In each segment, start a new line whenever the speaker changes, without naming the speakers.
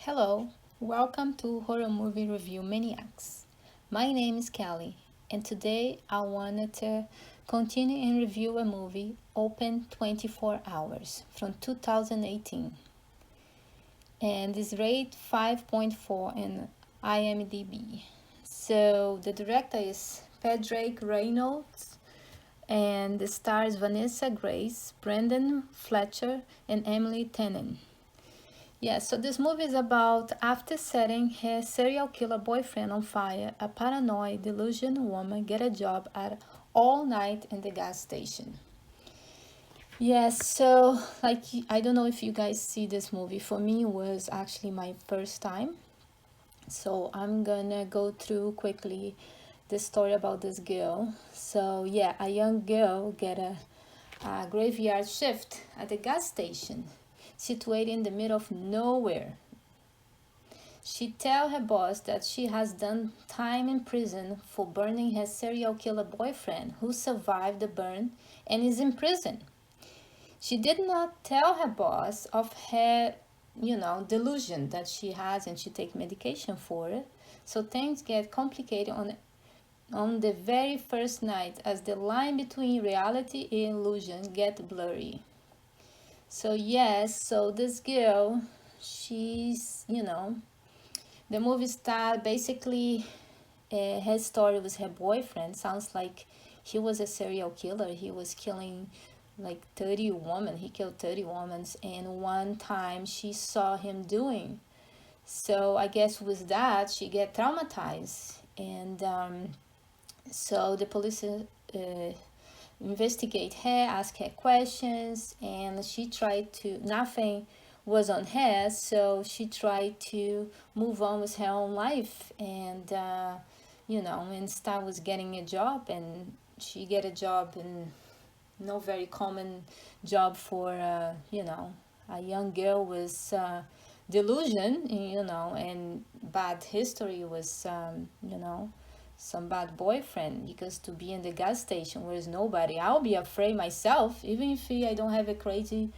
Hello, welcome to Horror Movie Review Maniacs. My name is Kelly, and today I wanted to continue and review a movie, Open 24 Hours, from 2018, and is rated 5.4 in IMDb. So the director is Padraig Reynolds, and the stars Vanessa Grace, Brendan Fletcher, and Emily Tennant. Yeah, so this movie is about after setting her serial killer boyfriend on fire, a paranoid, delusional woman get a job at all night in the gas station. Yes, so I don't know if you guys see this movie. For me, it was actually my first time. So I'm gonna go through quickly the story about this girl. So yeah, a young girl get a graveyard shift at the gas station situated in the middle of nowhere. She tells her boss that she has done time in prison for burning her serial killer boyfriend who survived the burn and is in prison. She did not tell her boss of her, delusion that she has and she takes medication for it. So things get complicated on the very first night as the line between reality and illusion get blurry. So yes, so this girl, she's, the movie star basically, her story was her boyfriend. Sounds like he was a serial killer. He was killing like 30 women. He killed 30 women, and one time she saw him doing. So I guess with that, she get traumatized. And so the police investigate her, ask her questions, and she tried to, nothing was on her, so she tried to move on with her own life and, and start with getting a job. And she get a job in no very common job for, a young girl with delusion, and bad history was, some bad boyfriend, because to be in the gas station where there's nobody, I'll be afraid myself, even if I don't have a crazy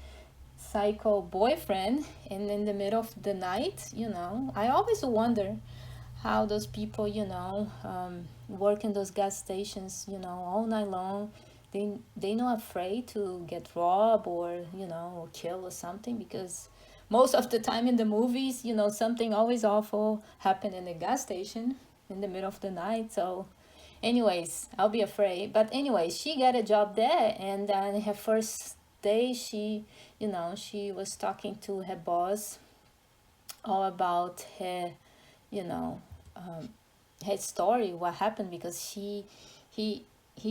psycho boyfriend. And in the middle of the night, I always wonder how those people, work in those gas stations, all night long. They not afraid to get robbed or, or kill or something, because most of the time in the movies, something always awful happened in the gas station in the middle of the night. So anyways, I'll be afraid. But anyways, she got a job there, and then her first day, she was talking to her boss all about her, you know um, her story, what happened, because he he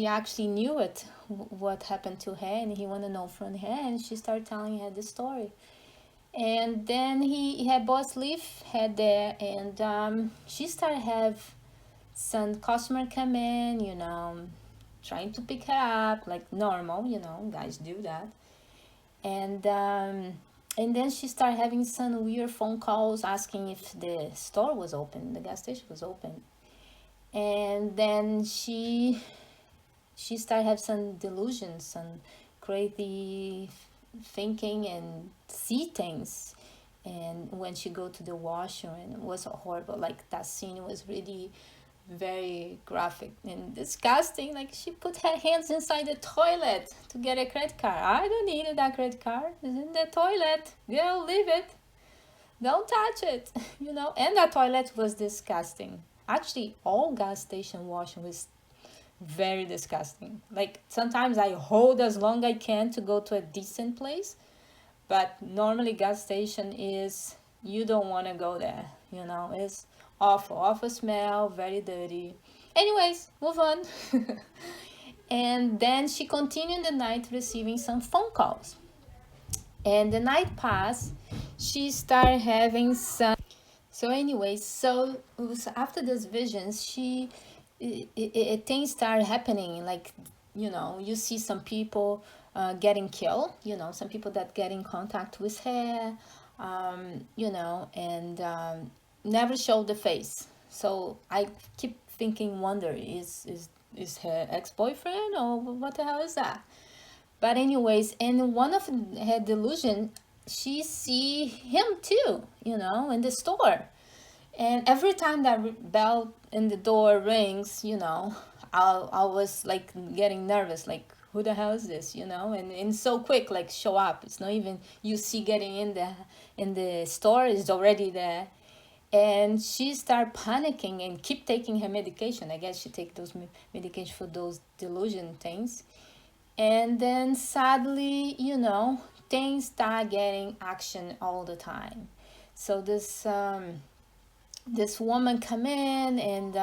actually knew it, what happened to her, and he wanted to know from her, and she started telling her the story. And then her boss leave her there, and she started have some customer come in, trying to pick her up like normal, guys do that. And and then she started having some weird phone calls asking if the store was open, the gas station was open. And then she started have some delusions, some crazy thinking and see things. And when she go to the washroom, and it was horrible, like that scene was really very graphic and disgusting. Like she put her hands inside the toilet to get a credit card. I don't need that credit card. It's in the toilet. Girl, leave it. Don't touch it. And that toilet was disgusting. Actually, all gas station washing was very disgusting. Like sometimes I hold as long I can to go to a decent place, but normally gas station is, you don't want to go there. It's awful smell, very dirty. Anyways, move on. And then she continued the night receiving some phone calls, and the night passed. She started having some. So anyways, so it was after those visions, things started happening. Like, you see some people getting killed. Some people that get in contact with her, and never show the face. So I keep thinking, wonder, is her ex-boyfriend, or what the hell is that? But anyways, and one of her delusion, she see him too, in the store. And every time that bell in the door rings, I was like getting nervous, like who the hell is this, and so quick, like show up. It's not even you see getting in the store is already there. And she start panicking and keep taking her medication. I guess she take those medication for those delusion things. And then sadly, things start getting action all the time. So this woman come in and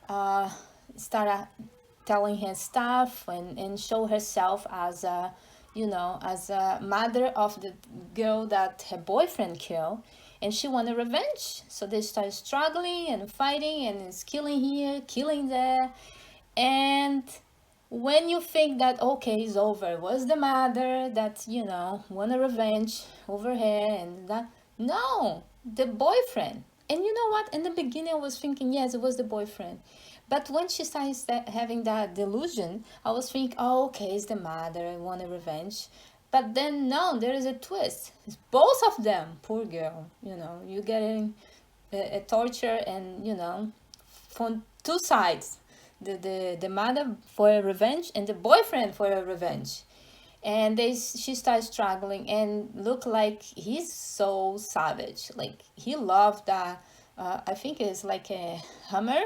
uh, start telling her stuff and show herself as a as a mother of the girl that her boyfriend killed, and she wanted revenge. So they start struggling and fighting, and it's killing here, killing there. And when you think that okay, it's over, it was the mother that wanted revenge over her, and that, no, the boyfriend. And you know what, in the beginning I was thinking yes, it was the boyfriend. But when she started having that delusion, I was thinking, oh, okay, it's the mother, I wanted revenge. But then no, there is a twist, it's both of them. Poor girl, you're getting a torture, and from two sides, the mother for a revenge and the boyfriend for a revenge. And she starts struggling and look like he's so savage, like he loved that. I think it's like a hammer.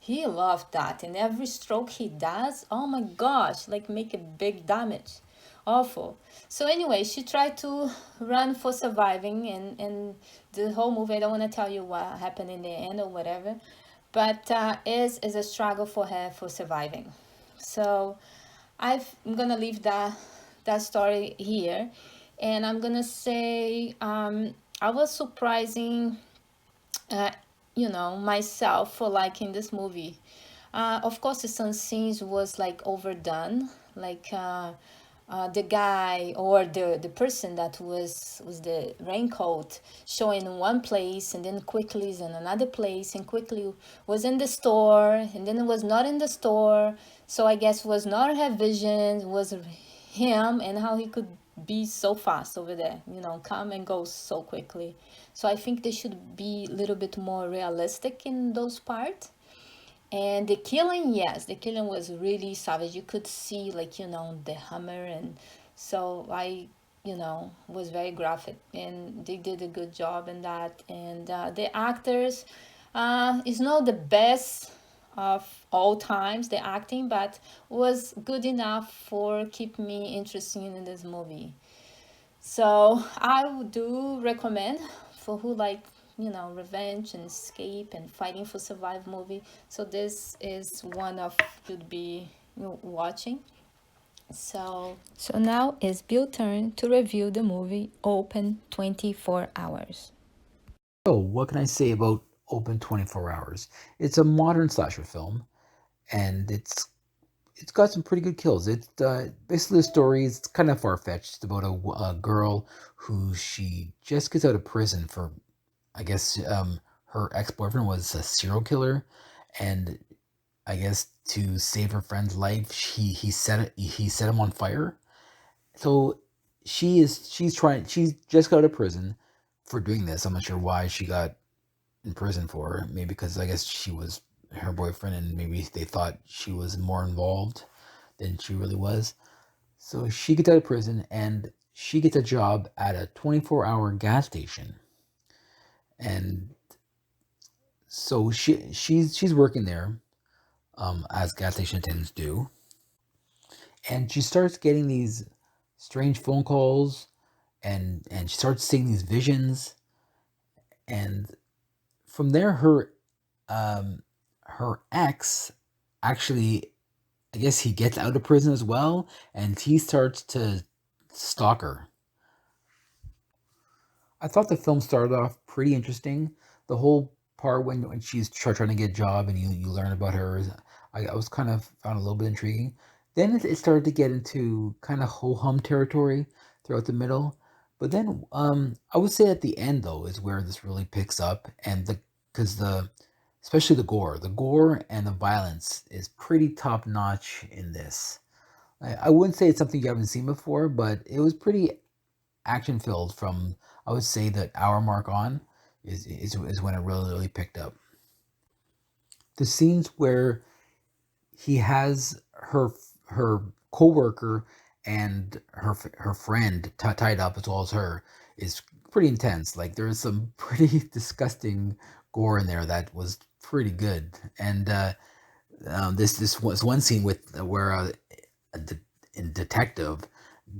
He loved that, and every stroke he does, oh my gosh, like make a big damage. Awful. So anyway, she tried to run for surviving, and the whole movie, I don't want to tell you what happened in the end or whatever, but is a struggle for her for surviving. So I'm gonna leave that story here, and I'm gonna say I was surprising, uh, myself for liking this movie. Of course, some scenes was like overdone, like the guy or the person that was the raincoat showing in one place and then quickly is in another place and quickly was in the store and then it was not in the store. So I guess was not her vision, was him, and how he could be so fast over there, come and go so quickly. So I think they should be a little bit more realistic in those parts. And the killing, yes, the killing was really savage. You could see, like, the hammer. And so was very graphic. And they did a good job in that. And the actors is not the best of all times, the acting, but was good enough for keep me interested in this movie. So I do recommend for who like revenge and escape and fighting for survive movie. So this is one of should be watching. So now it's Bill's turn to review the movie Open 24 Hours.
So, what can I say about Open 24 Hours? It's a modern slasher film, and it's got some pretty good kills. It's basically the story is kind of far fetched. It's about a girl who she just gets out of prison for, I guess, her ex boyfriend was a serial killer, and I guess to save her friend's life, he set him on fire. So she's just got out of prison for doing this. I'm not sure why she got in prison for. Maybe because I guess she was her boyfriend, and maybe they thought she was more involved than she really was. So she gets out of prison and she gets a job at a 24-hour gas station. And so she's working there, as gas station attendants do. And she starts getting these strange phone calls, and she starts seeing these visions. And from there, um, her ex actually, I guess he gets out of prison as well, and he starts to stalk her. I thought the film started off pretty interesting. The whole part when she's trying to get a job and you learn about her, I was kind of found a little bit intriguing. Then it started to get into kind of ho hum territory throughout the middle. But then I would say at the end though is where this really picks up, and because the especially the gore and the violence is pretty top notch in this. I wouldn't say it's something you haven't seen before, but it was pretty. action filled from, I would say, the hour mark on is when it really picked up. The scenes where he has her coworker and her friend tied up as well as her is pretty intense. Like there's some pretty disgusting gore in there that was pretty good. And this was one scene with where a detective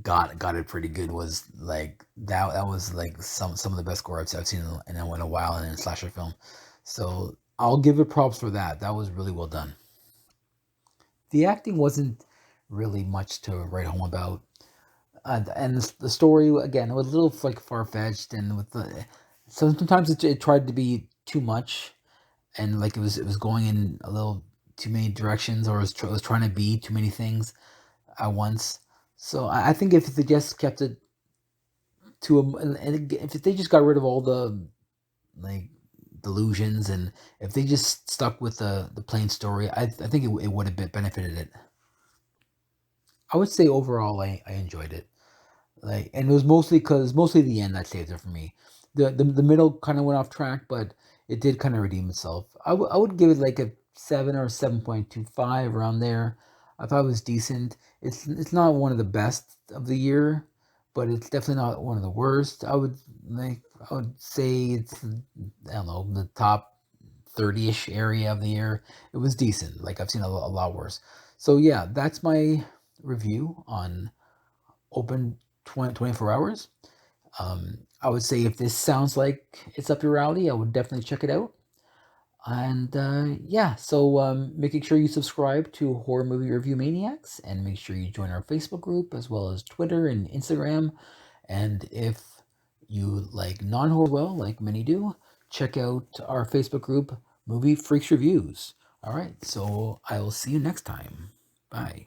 got it pretty good. Was like that was like some of the best gore I've seen in a while in a slasher film. So I'll give it props for that. That was really well done. The acting wasn't really much to write home about, and the story again was a little like far fetched, and with the sometimes it tried to be too much, and like it was going in a little too many directions, or it was trying to be too many things at once. So I think if they just kept it to a, and if they just got rid of all the like delusions, and if they just stuck with the plain story, I think it would have benefited it. I would say overall I enjoyed it. Like, and it was mostly the end that saved it for me. The middle kind of went off track, but it did kind of redeem itself. I would give it like a 7 or 7.25 around there. I thought it was decent. It's not one of the best of the year, but it's definitely not one of the worst. I would say it's, I don't know, the top 30-ish area of the year. It was decent. Like I've seen a lot worse. So yeah, that's my review on Open 24 hours. I would say if this sounds like it's up your alley, I would definitely check it out. And yeah, so making sure you subscribe to Horror Movie Review Maniacs, and make sure you join our Facebook group as well as Twitter and Instagram. And if you like non-horror well, like many do, check out our Facebook group, Movie Freaks Reviews. All right, so I will see you next time. Bye.